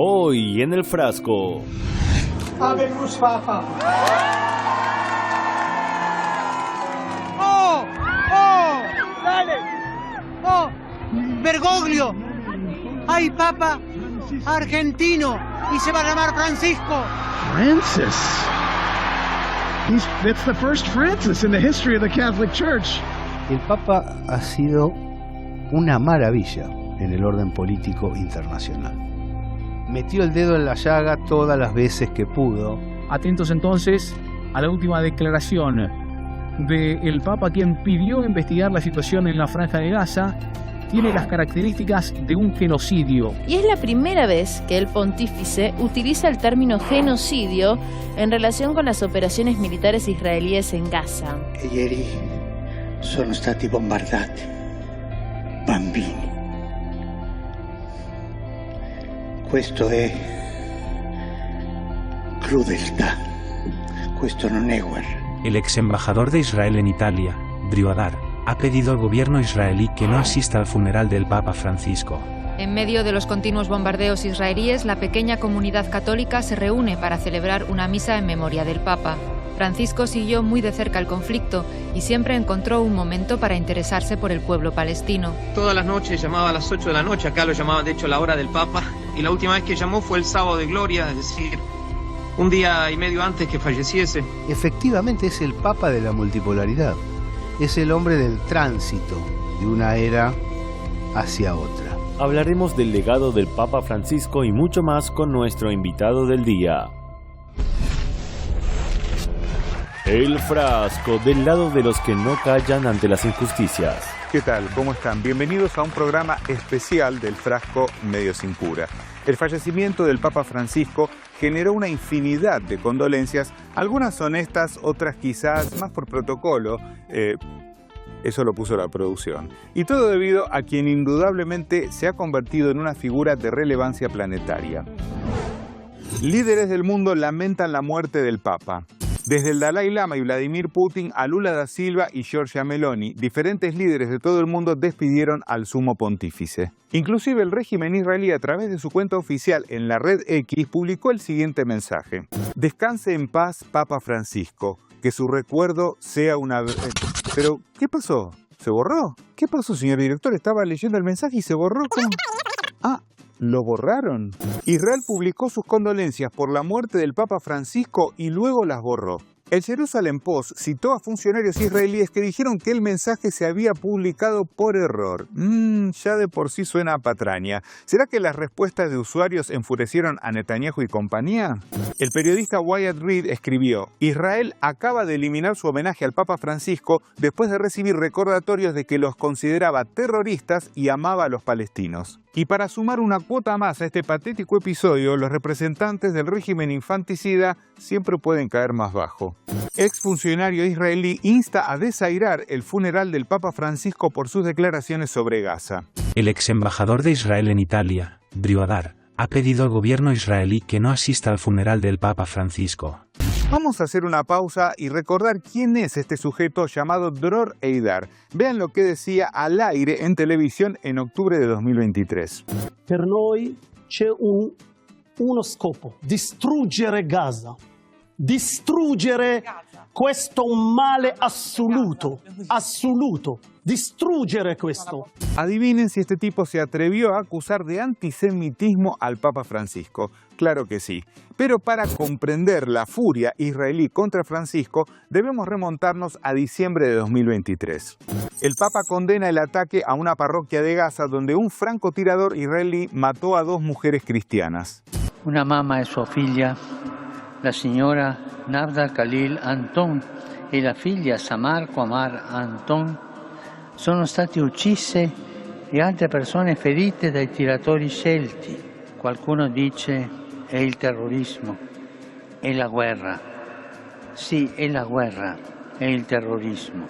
Hoy en el frasco. Habemus Papa. ¡Oh! ¡Oh! ¡Dale! ¡Oh! ¡Bergoglio! ¡Ay, Papa! Argentino. Y se va a llamar Francisco. Francis. That's the first Francis in the history of the Catholic Church. El Papa ha sido una maravilla en el orden político internacional. Metió el dedo en la llaga todas las veces que pudo. Atentos entonces a la última declaración del Papa, quien pidió investigar la situación en la Franja de Gaza. Tiene las características de un genocidio. Y es la primera vez que el pontífice utiliza el término genocidio en relación con las operaciones militares israelíes en Gaza. Ieri sono stati bombardati bambini. Questo è crudeltà. Questo non è guerra. El ex embajador de Israel en Italia, Briodar, ha pedido al gobierno israelí que no asista al funeral del Papa Francisco. En medio de los continuos bombardeos israelíes, la pequeña comunidad católica se reúne para celebrar una misa en memoria del Papa. Francisco siguió muy de cerca el conflicto y siempre encontró un momento para interesarse por el pueblo palestino. Todas las noches llamaba a las 8 de la noche, acá lo llamaban de hecho la hora del Papa, y la última vez que llamó fue el sábado de gloria, es decir, un día y medio antes que falleciese. Efectivamente es el Papa de la multipolaridad. Es el hombre del tránsito de una era hacia otra. Hablaremos del legado del Papa Francisco y mucho más con nuestro invitado del día. El frasco, del lado de los que no callan ante las injusticias. ¿Qué tal? ¿Cómo están? Bienvenidos a un programa especial del frasco Medio Sin Cura. El fallecimiento del Papa Francisco generó una infinidad de condolencias, algunas honestas, otras quizás más por protocolo. Eso lo puso la producción. Y todo debido a quien indudablemente se ha convertido en una figura de relevancia planetaria. Líderes del mundo lamentan la muerte del Papa. Desde el Dalai Lama y Vladimir Putin a Lula da Silva y Giorgia Meloni, diferentes líderes de todo el mundo despidieron al sumo pontífice. Inclusive el régimen israelí, a través de su cuenta oficial en la red X, publicó el siguiente mensaje: descanse en paz, Papa Francisco, que su recuerdo sea una... Pero, ¿qué pasó? ¿Se borró? ¿Qué pasó, señor director? Estaba leyendo el mensaje y se borró. ¿Cómo? Ah, ¿lo borraron? Israel publicó sus condolencias por la muerte del Papa Francisco y luego las borró. El Jerusalem Post citó a funcionarios israelíes que dijeron que el mensaje se había publicado por error. Ya de por sí suena a patraña. ¿Será que las respuestas de usuarios enfurecieron a Netanyahu y compañía? El periodista Wyatt Reed escribió: Israel acaba de eliminar su homenaje al Papa Francisco después de recibir recordatorios de que los consideraba terroristas y amaba a los palestinos. Y para sumar una cuota más a este patético episodio, los representantes del régimen infanticida siempre pueden caer más bajo. Exfuncionario israelí insta a desairar el funeral del Papa Francisco por sus declaraciones sobre Gaza. El ex embajador de Israel en Italia, Briodar, ha pedido al gobierno israelí que no asista al funeral del Papa Francisco. Vamos a hacer una pausa y recordar quién es este sujeto llamado Dror Eidar. Vean lo que decía al aire en televisión en octubre de 2023. Per noi c'è uno scopo: distruggere Gaza. Distruggere questo un male assoluto, assoluto. Distruggere questo. Adivinen si este tipo se atrevió a acusar de antisemitismo al Papa Francisco. Claro que sí. Pero para comprender la furia israelí contra Francisco, debemos remontarnos a diciembre de 2023. El Papa condena el ataque a una parroquia de Gaza donde un francotirador israelí mató a 2 mujeres cristianas. Una mamma e sua figlia, la signora Navda Khalil Anton e la figlia Samarco Amar Anton, sono state uccise e altre persone ferite dai tiratori scelti. Qualcuno dice è il terrorismo, è la guerra. Sì, è la guerra, è il terrorismo.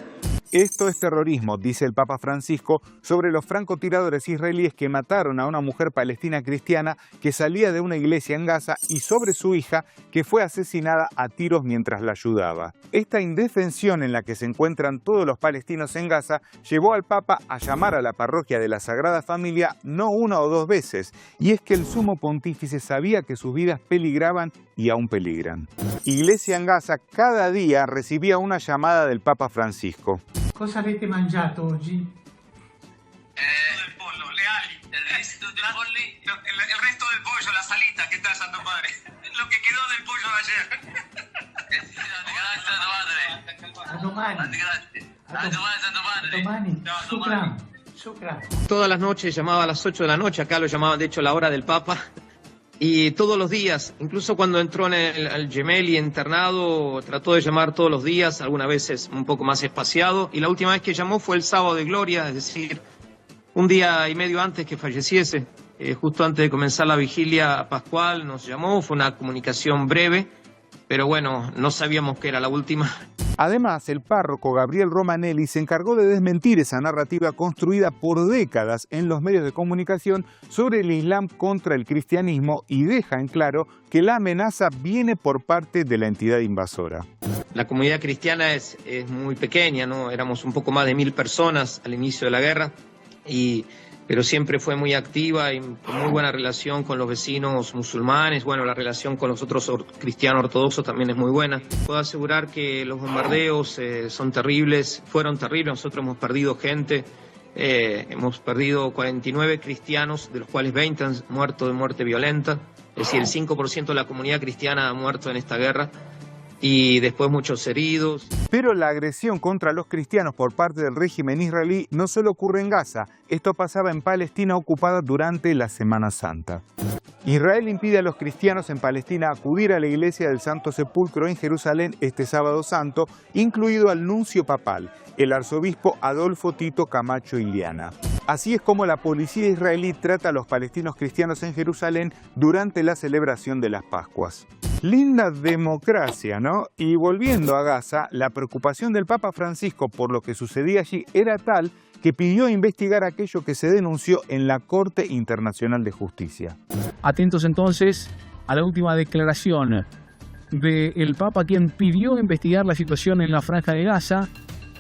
Esto es terrorismo, dice el Papa Francisco sobre los francotiradores israelíes que mataron a una mujer palestina cristiana que salía de una iglesia en Gaza y sobre su hija que fue asesinada a tiros mientras la ayudaba. Esta indefensión en la que se encuentran todos los palestinos en Gaza llevó al Papa a llamar a la parroquia de la Sagrada Familia no una o dos veces, y es que el sumo pontífice sabía que sus vidas peligraban y aún peligran. Iglesia en Gaza cada día recibía una llamada del Papa Francisco. Cosa avete mangiato oggi? El pollo, le ali, el resto del pollo, la salita, ¿qué tal, Santo Padre? Lo que quedó del pollo de ayer. A domani. Shukran. Todas las noches llamaba a las 8 de la noche, acá lo llamaban de hecho la hora del Papa. Y todos los días, incluso cuando entró en el Gemelli internado, trató de llamar todos los días, algunas veces un poco más espaciado. Y la última vez que llamó fue el sábado de Gloria, es decir, un día y medio antes que falleciese. Justo antes de comenzar la vigilia pascual nos llamó, fue una comunicación breve, pero bueno, no sabíamos que era la última. Además, el párroco Gabriel Romanelli se encargó de desmentir esa narrativa construida por décadas en los medios de comunicación sobre el Islam contra el cristianismo y deja en claro que la amenaza viene por parte de la entidad invasora. La comunidad cristiana es muy pequeña, ¿no? Éramos un poco más de 1000 personas al inicio de la guerra, pero siempre fue muy activa y con muy buena relación con los vecinos musulmanes. Bueno, la relación con los otros cristianos ortodoxos también es muy buena. Puedo asegurar que los bombardeos son terribles, fueron terribles. Nosotros hemos perdido gente, hemos perdido 49 cristianos, de los cuales 20 han muerto de muerte violenta. Es decir, el 5% de la comunidad cristiana ha muerto en esta guerra. Y después muchos heridos. Pero la agresión contra los cristianos por parte del régimen israelí no solo ocurre en Gaza, esto pasaba en Palestina ocupada durante la Semana Santa. Israel impide a los cristianos en Palestina acudir a la iglesia del Santo Sepulcro en Jerusalén este sábado santo, incluido al nuncio papal, el arzobispo Adolfo Tito Camacho Iliana. Así es como la policía israelí trata a los palestinos cristianos en Jerusalén durante la celebración de las Pascuas. Linda democracia, ¿no? Y volviendo a Gaza, la preocupación del Papa Francisco por lo que sucedía allí era tal que pidió investigar aquello que se denunció en la Corte Internacional de Justicia. Atentos entonces a la última declaración del Papa, quien pidió investigar la situación en la Franja de Gaza.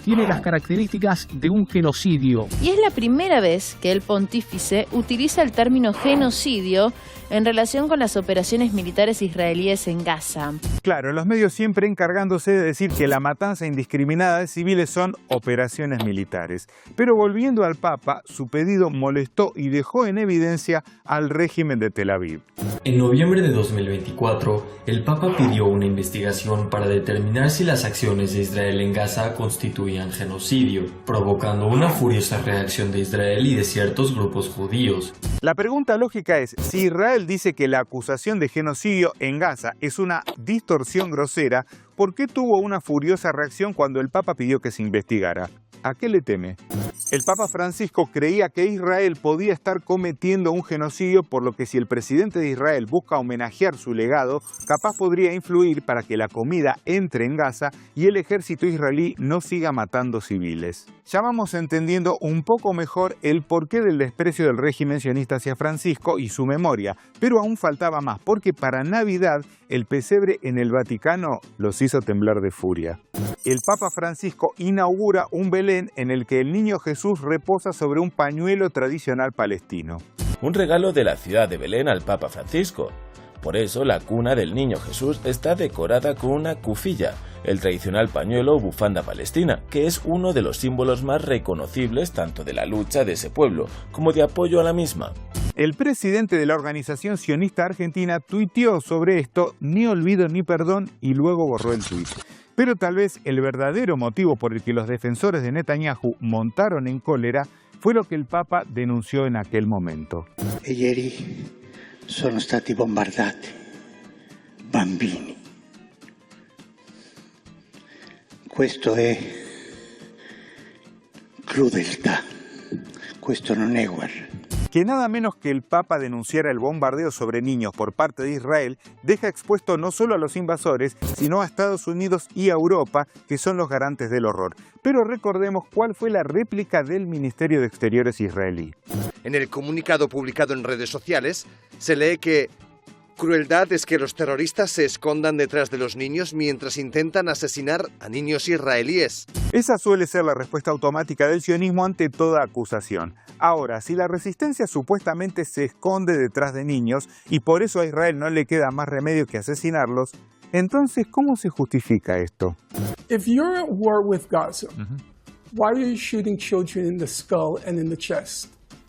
Tiene las características de un genocidio. Y es la primera vez que el pontífice utiliza el término genocidio en relación con las operaciones militares israelíes en Gaza. Claro, los medios siempre encargándose de decir que la matanza indiscriminada de civiles son operaciones militares. Pero volviendo al Papa, su pedido molestó y dejó en evidencia al régimen de Tel Aviv. En noviembre de 2024, el Papa pidió una investigación para determinar si las acciones de Israel en Gaza constituían genocidio, provocando una furiosa reacción de Israel y de ciertos grupos judíos. La pregunta lógica es, si Israel dice que la acusación de genocidio en Gaza es una distorsión grosera, ¿por qué tuvo una furiosa reacción cuando el Papa pidió que se investigara? ¿A qué le teme? El Papa Francisco creía que Israel podía estar cometiendo un genocidio, por lo que si el presidente de Israel busca homenajear su legado, capaz podría influir para que la comida entre en Gaza y el ejército israelí no siga matando civiles. Ya vamos entendiendo un poco mejor el porqué del desprecio del régimen sionista hacia Francisco y su memoria, pero aún faltaba más, porque para Navidad el pesebre en el Vaticano los hizo temblar de furia. El Papa Francisco inaugura un Belén en el que el niño Jesús reposa sobre un pañuelo tradicional palestino. Un regalo de la ciudad de Belén al Papa Francisco. Por eso la cuna del niño Jesús está decorada con una kufilla, el tradicional pañuelo o bufanda palestina, que es uno de los símbolos más reconocibles tanto de la lucha de ese pueblo como de apoyo a la misma. El presidente de la organización sionista argentina tuiteó sobre esto, ni olvido ni perdón, y luego borró el tuit. Pero tal vez el verdadero motivo por el que los defensores de Netanyahu montaron en cólera fue lo que el Papa denunció en aquel momento. Ieri sono stati bombardati bambini. Questo è crudeltà, questo non è guerra. Que nada menos que el Papa denunciara el bombardeo sobre niños por parte de Israel deja expuesto no solo a los invasores, sino a Estados Unidos y a Europa, que son los garantes del horror. Pero recordemos cuál fue la réplica del Ministerio de Exteriores israelí. En el comunicado publicado en redes sociales se lee que crueldad es que los terroristas se escondan detrás de los niños mientras intentan asesinar a niños israelíes. Esa suele ser la respuesta automática del sionismo ante toda acusación. Ahora, si la resistencia supuestamente se esconde detrás de niños y por eso a Israel no le queda más remedio que asesinarlos, entonces, ¿cómo se justifica esto? If you're at war with Gaza, why are you shooting children in the skull and in the chest?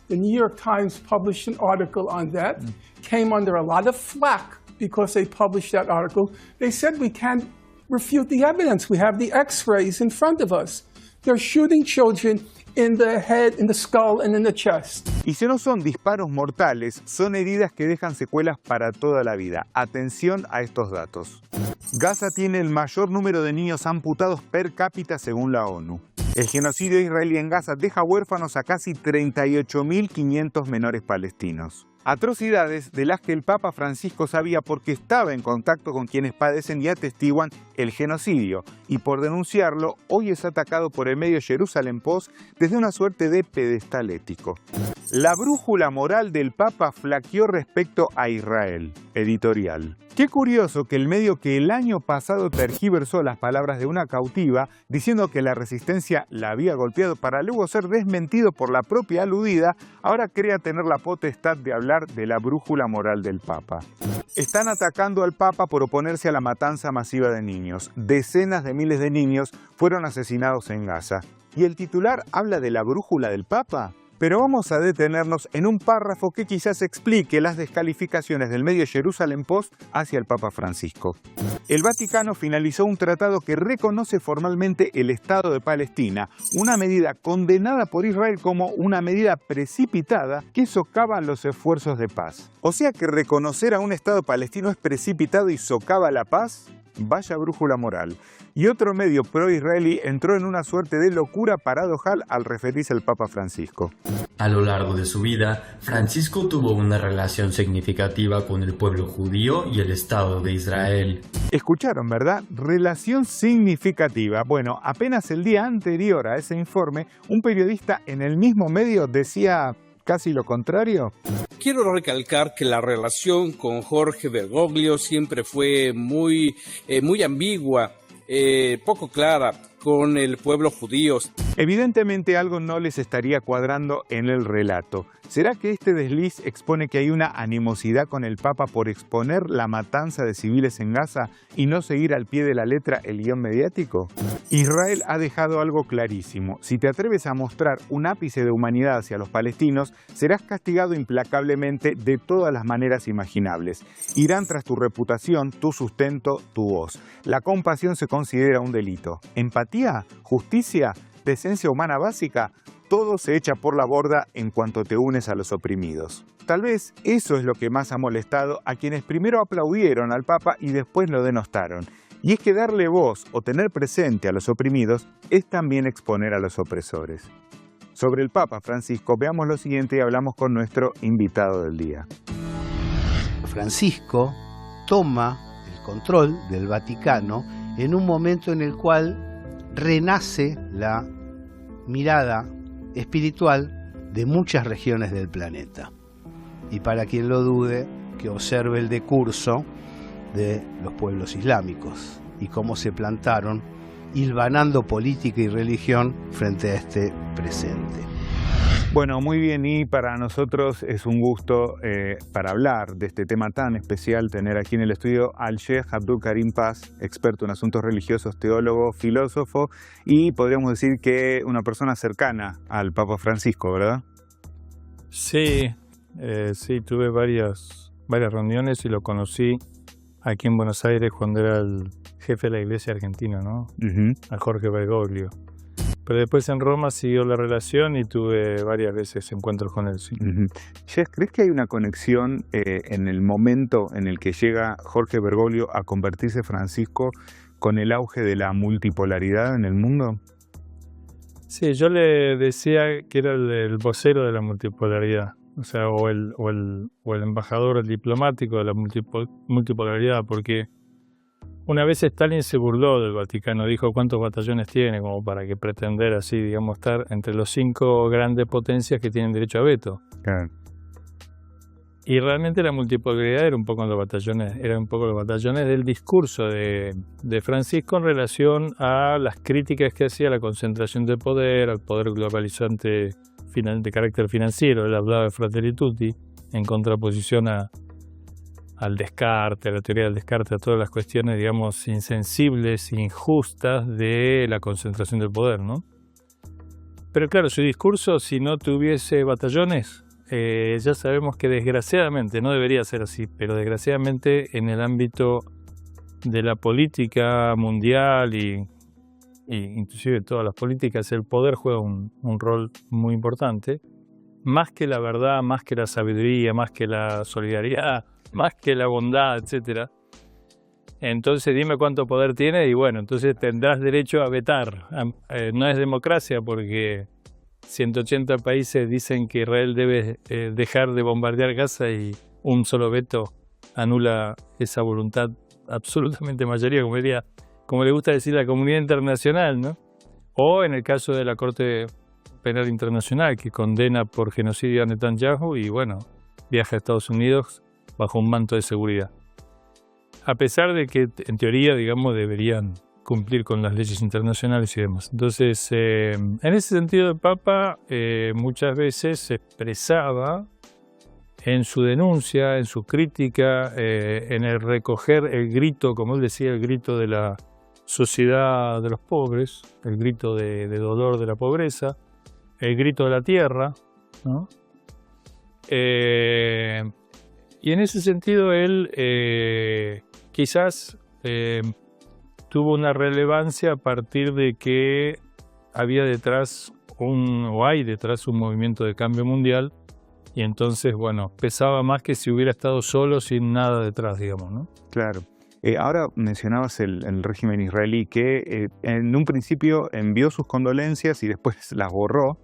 The New York Times published an article on that, came under a lot of flack because they published that article. They said we can't refute the evidence. We have the x-rays in front of us. They're shooting children in the head, in the skull and in the chest. Y si no son disparos mortales, son heridas que dejan secuelas para toda la vida. Atención a estos datos. Gaza tiene el mayor número de niños amputados per cápita según la ONU. El genocidio israelí en Gaza deja huérfanos a casi 38.500 menores palestinos. Atrocidades de las que el Papa Francisco sabía porque estaba en contacto con quienes padecen y atestiguan el genocidio, y por denunciarlo, hoy es atacado por el medio Jerusalem Post desde una suerte de pedestal ético. La brújula moral del Papa flaqueó respecto a Israel. Editorial. Qué curioso que el medio que el año pasado tergiversó las palabras de una cautiva diciendo que la resistencia la había golpeado para luego ser desmentido por la propia aludida, ahora crea tener la potestad de hablar de la brújula moral del Papa. Están atacando al Papa por oponerse a la matanza masiva de niños. Decenas de miles de niños fueron asesinados en Gaza. ¿Y el titular habla de la brújula del Papa? Pero vamos a detenernos en un párrafo que quizás explique las descalificaciones del medio Jerusalem Post hacia el Papa Francisco. El Vaticano finalizó un tratado que reconoce formalmente el Estado de Palestina, una medida condenada por Israel como una medida precipitada que socava los esfuerzos de paz. O sea que reconocer a un Estado palestino es precipitado y socava la paz. Vaya brújula moral. Y otro medio pro-israelí entró en una suerte de locura paradojal al referirse al Papa Francisco. A lo largo de su vida, Francisco tuvo una relación significativa con el pueblo judío y el Estado de Israel. Escucharon, ¿verdad? Relación significativa. Bueno, apenas el día anterior a ese informe, un periodista en el mismo medio decía casi lo contrario. Quiero recalcar que la relación con Jorge Bergoglio siempre fue muy ambigua, poco clara con el pueblo judío. Evidentemente algo no les estaría cuadrando en el relato. ¿Será que este desliz expone que hay una animosidad con el Papa por exponer la matanza de civiles en Gaza y no seguir al pie de la letra el guión mediático? Israel ha dejado algo clarísimo. Si te atreves a mostrar un ápice de humanidad hacia los palestinos, serás castigado implacablemente de todas las maneras imaginables. Irán tras tu reputación, tu sustento, tu voz. La compasión se considera un delito. Empatía, justicia, decencia humana básica, todo se echa por la borda en cuanto te unes a los oprimidos. Tal vez eso es lo que más ha molestado a quienes primero aplaudieron al Papa y después lo denostaron. Y es que darle voz o tener presente a los oprimidos es también exponer a los opresores. Sobre el Papa Francisco, veamos lo siguiente y hablamos con nuestro invitado del día. Francisco toma el control del Vaticano en un momento en el cual renace la mirada espiritual de muchas regiones del planeta. Y para quien lo dude, que observe el decurso de los pueblos islámicos y cómo se plantaron, hilvanando política y religión frente a este presente. Bueno, muy bien, y para nosotros es un gusto para hablar de este tema tan especial tener aquí en el estudio al Sheikh Abdul Karim Paz, experto en asuntos religiosos, teólogo, filósofo y podríamos decir que una persona cercana al Papa Francisco, ¿verdad? Sí, tuve varias reuniones y lo conocí aquí en Buenos Aires cuando era el jefe de la Iglesia Argentina, ¿no? A Jorge Bergoglio. Pero después en Roma siguió la relación y tuve varias veces encuentros con él. Sí. Jess, ¿crees que hay una conexión en el momento en el que llega Jorge Bergoglio a convertirse Francisco con el auge de la multipolaridad en el mundo? Sí, yo le decía que era el vocero de la multipolaridad. o sea, o el embajador, el diplomático de la multipolaridad, porque una vez Stalin se burló del Vaticano, dijo cuántos batallones tiene, como para que pretender así, digamos, estar entre los 5 grandes potencias que tienen derecho a veto. Claro. Y realmente la multipolaridad era un poco los batallones de discurso de Francisco en relación a las críticas que hacía a la concentración de poder, al poder globalizante de carácter financiero. Él hablaba de Fratelli Tutti en contraposición al descarte, a la teoría del descarte, a todas las cuestiones, digamos, insensibles, injustas de la concentración del poder, ¿no? Pero claro, su discurso, si no tuviese batallones, ya sabemos que desgraciadamente, no debería ser así, pero desgraciadamente en el ámbito de la política mundial y inclusive todas las políticas, el poder juega un rol muy importante, más que la verdad, más que la sabiduría, más que la solidaridad, más que la bondad, etcétera. Entonces dime cuánto poder tiene y bueno, entonces tendrás derecho a vetar. No es democracia porque 180 países dicen que Israel debe dejar de bombardear Gaza y un solo veto anula esa voluntad absolutamente mayoría, como le gusta decir la comunidad internacional, ¿no? O en el caso de la Corte Penal Internacional, que condena por genocidio a Netanyahu y bueno, viaja a Estados Unidos bajo un manto de seguridad. A pesar de que en teoría, digamos, deberían cumplir con las leyes internacionales y demás. Entonces, en ese sentido el Papa muchas veces se expresaba en su denuncia, en su crítica, en el recoger el grito, como él decía, el grito de la sociedad de los pobres, el grito de dolor de la pobreza, el grito de la tierra, ¿no? Y en ese sentido él quizás tuvo una relevancia a partir de que había detrás hay detrás un movimiento de cambio mundial y entonces, bueno, pesaba más que si hubiera estado solo sin nada detrás, digamos, ¿no? Claro. Ahora mencionabas el régimen israelí que en un principio envió sus condolencias y después las borró.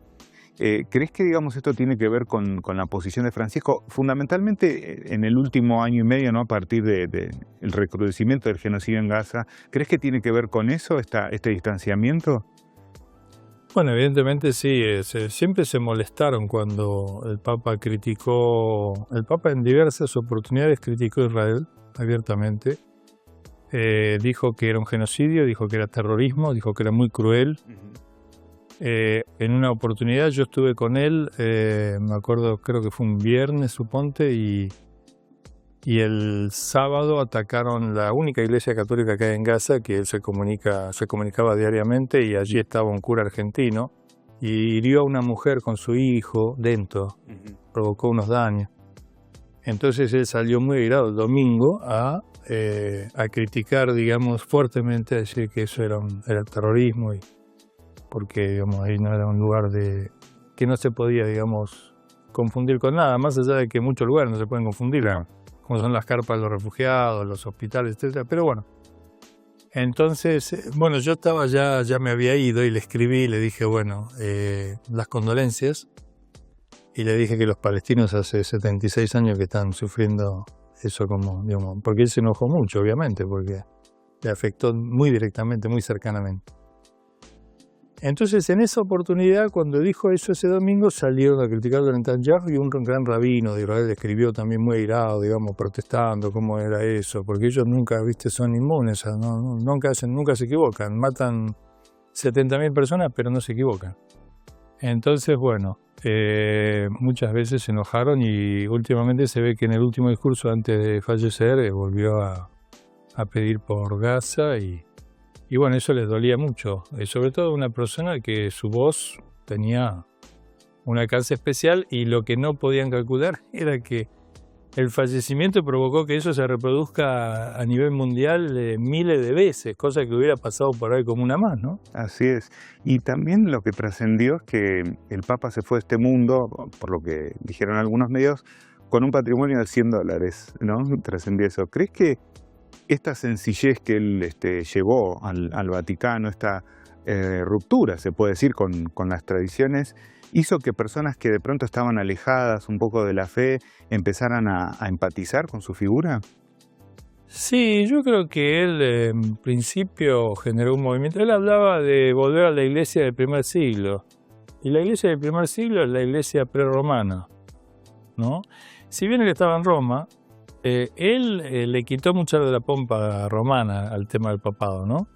¿Crees que, digamos, esto tiene que ver con la posición de Francisco? Fundamentalmente en el último año y medio, ¿no? A partir del recrudecimiento del genocidio en Gaza, ¿crees que tiene que ver con eso, este distanciamiento? Bueno, evidentemente sí. Siempre se molestaron cuando el Papa en diversas oportunidades criticó a Israel abiertamente. Dijo que era un genocidio, dijo que era terrorismo, dijo que era muy cruel. En una oportunidad yo estuve con él, me acuerdo, creo que fue un viernes, suponte, y el sábado atacaron la única iglesia católica que hay en Gaza, que él se comunicaba diariamente, y allí estaba un cura argentino, y hirió a una mujer con su hijo dentro, provocó unos daños. Entonces él salió muy airado el domingo a criticar, digamos, fuertemente, a decir que eso era terrorismo, porque, digamos, ahí no era un lugar que no se podía, digamos, confundir con nada, más allá de que en muchos lugares no se pueden confundir, como son las carpas de los refugiados, los hospitales, etcétera. Pero bueno, entonces, bueno, yo estaba ya me había ido y le escribí, le dije, bueno, las condolencias, y le dije que los palestinos hace 76 años que están sufriendo eso, como, digamos, porque él se enojó mucho, obviamente, porque le afectó muy directamente, muy cercanamente. Entonces, en esa oportunidad, cuando dijo eso ese domingo, salieron a criticarlo a Netanyahu y un gran rabino de Israel escribió también muy airado, digamos, protestando cómo era eso, porque ellos nunca, viste, son inmunes, nunca se equivocan, matan 70.000 personas, pero no se equivocan. Entonces, bueno, muchas veces se enojaron y últimamente se ve que en el último discurso antes de fallecer volvió a pedir por Gaza y bueno, eso les dolía mucho, sobre todo una persona que su voz tenía un alcance especial y lo que no podían calcular era que el fallecimiento provocó que eso se reproduzca a nivel mundial miles de veces, cosa que hubiera pasado por ahí como una más, ¿no? Así es. Y también lo que trascendió es que el Papa se fue de este mundo, por lo que dijeron algunos medios, con un patrimonio de $100, ¿no? Trascendió eso. ¿Crees que esta sencillez que él llevó al Vaticano, esta ruptura, se puede decir, con las tradiciones, hizo que personas que de pronto estaban alejadas un poco de la fe empezaran a empatizar con su figura? Sí, yo creo que él en principio generó un movimiento. Él hablaba de volver a la iglesia del primer siglo. Y la iglesia del primer siglo es la iglesia prerromana, ¿no? Si bien él estaba en Roma, él le quitó mucha de la pompa romana al tema del papado, ¿no?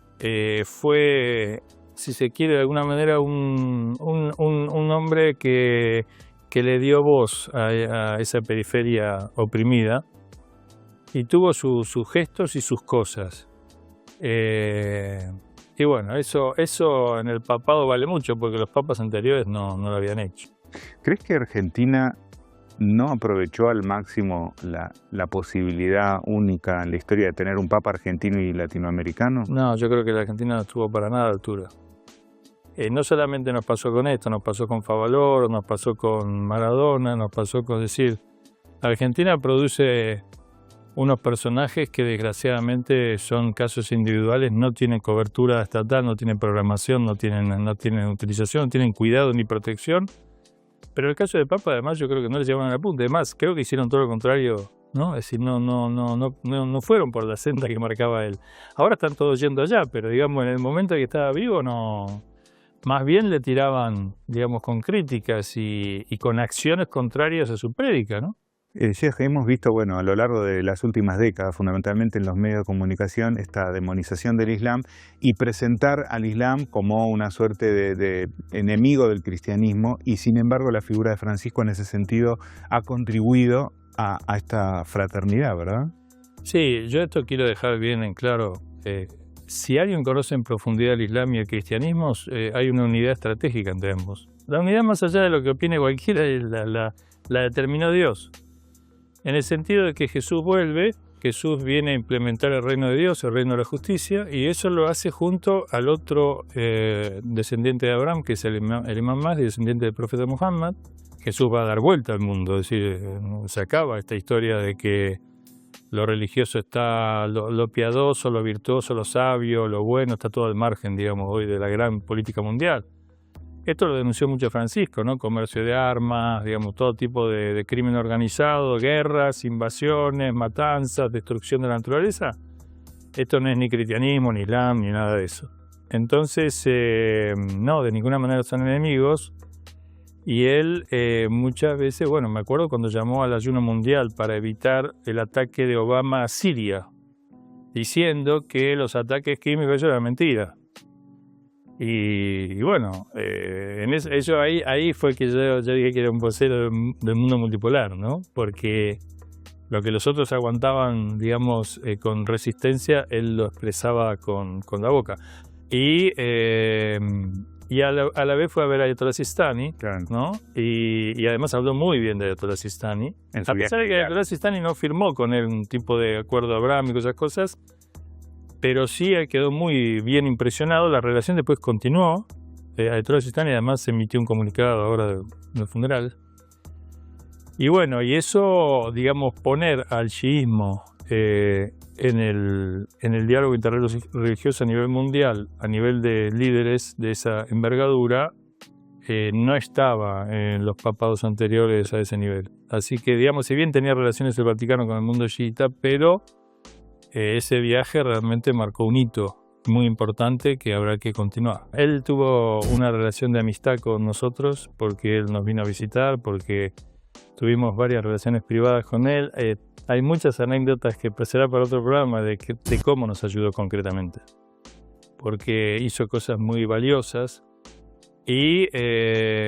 Fue, si se quiere de alguna manera, un hombre que le dio voz a esa periferia oprimida y tuvo sus gestos y sus cosas. Y bueno, eso en el papado vale mucho porque los papas anteriores no lo habían hecho. ¿Crees que Argentina no aprovechó al máximo la posibilidad única en la historia de tener un papa argentino y latinoamericano? No, yo creo que la Argentina no estuvo para nada a la altura. No solamente nos pasó con esto, nos pasó con Favaloro, nos pasó con Maradona, nos pasó con decir, Argentina produce unos personajes que desgraciadamente son casos individuales, no tienen cobertura estatal, no tienen programación, no tienen utilización, no tienen cuidado ni protección. Pero el caso de Papa, además, yo creo que no les llevaron a la punta. Además, creo que hicieron todo lo contrario, ¿no? Es decir, no fueron por la senda que marcaba él. Ahora están todos yendo allá, pero digamos, en el momento que estaba vivo, no. Más bien le tiraban, digamos, con críticas y con acciones contrarias a su prédica, ¿no? Sheikh, hemos visto, bueno, a lo largo de las últimas décadas, fundamentalmente en los medios de comunicación, esta demonización del Islam y presentar al Islam como una suerte de enemigo del cristianismo, y sin embargo la figura de Francisco en ese sentido ha contribuido a esta fraternidad, ¿verdad? Sí, yo esto quiero dejar bien en claro. Si alguien conoce en profundidad el Islam y el cristianismo, hay una unidad estratégica entre ambos. La unidad, más allá de lo que opine cualquiera, la determinó Dios. En el sentido de que Jesús vuelve, Jesús viene a implementar el reino de Dios, el reino de la justicia, y eso lo hace junto al otro descendiente de Abraham, que es el Imam Mahdi, descendiente del profeta Muhammad. Jesús va a dar vuelta al mundo, es decir, se acaba esta historia de que lo religioso está, lo piadoso, lo virtuoso, lo sabio, lo bueno, está todo al margen, digamos, hoy de la gran política mundial. Esto lo denunció mucho Francisco, ¿no? Comercio de armas, digamos, todo tipo de crimen organizado, guerras, invasiones, matanzas, destrucción de la naturaleza. Esto no es ni cristianismo, ni islam, ni nada de eso. Entonces, no, de ninguna manera son enemigos. Y él muchas veces, bueno, me acuerdo cuando llamó al ayuno mundial para evitar el ataque de Obama a Siria, diciendo que los ataques químicos eran mentira. Y bueno, eso ahí fue que yo dije que era un vocero del mundo multipolar, ¿no? Porque lo que los otros aguantaban, digamos, con resistencia, él lo expresaba con la boca. Y a la vez fue a ver a Ayatollah Sistani, claro, ¿no? Y además habló muy bien de Ayatollah Sistani. A pesar de que Ayatollah Sistani no firmó con él un tipo de acuerdo abrámico, esas cosas, pero sí quedó muy bien impresionado. La relación después continuó. Ayatollah Sistani además emitió un comunicado ahora del funeral. Y bueno, y eso, digamos, poner al chiismo en el diálogo interreligioso a nivel mundial, a nivel de líderes de esa envergadura, no estaba en los papados anteriores a ese nivel. Así que, digamos, si bien tenía relaciones el Vaticano con el mundo chiita, pero ese viaje realmente marcó un hito muy importante que habrá que continuar. Él tuvo una relación de amistad con nosotros porque él nos vino a visitar, porque tuvimos varias relaciones privadas con él. Hay muchas anécdotas que será para otro programa de cómo nos ayudó concretamente, porque hizo cosas muy valiosas y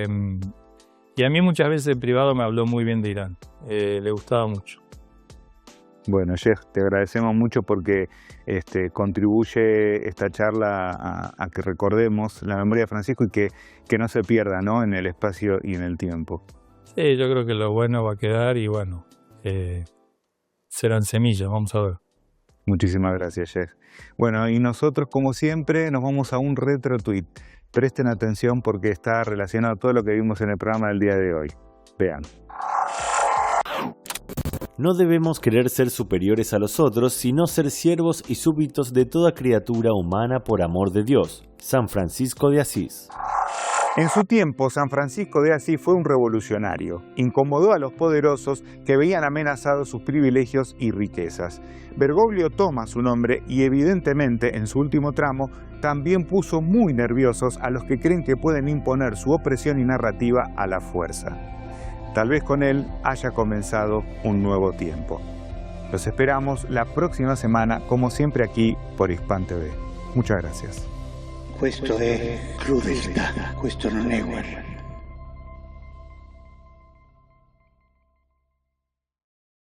a mí muchas veces en privado me habló muy bien de Irán, le gustaba mucho. Bueno, Sheikh, te agradecemos mucho porque contribuye esta charla a que recordemos la memoria de Francisco y que no se pierda, ¿no?, en el espacio y en el tiempo. Sí, yo creo que lo bueno va a quedar y bueno, serán semillas, vamos a ver. Muchísimas gracias, Sheikh. Bueno, y nosotros, como siempre, nos vamos a un retro tweet. Presten atención porque está relacionado a todo lo que vimos en el programa del día de hoy. Vean. No debemos querer ser superiores a los otros, sino ser siervos y súbditos de toda criatura humana por amor de Dios. San Francisco de Asís. En su tiempo, San Francisco de Asís fue un revolucionario. Incomodó a los poderosos que veían amenazados sus privilegios y riquezas. Bergoglio toma su nombre y evidentemente en su último tramo también puso muy nerviosos a los que creen que pueden imponer su opresión y narrativa a la fuerza. Tal vez con él haya comenzado un nuevo tiempo. Los esperamos la próxima semana, como siempre aquí por Hispan TV. Muchas gracias. Questo è crudeltà, questo non è guerra.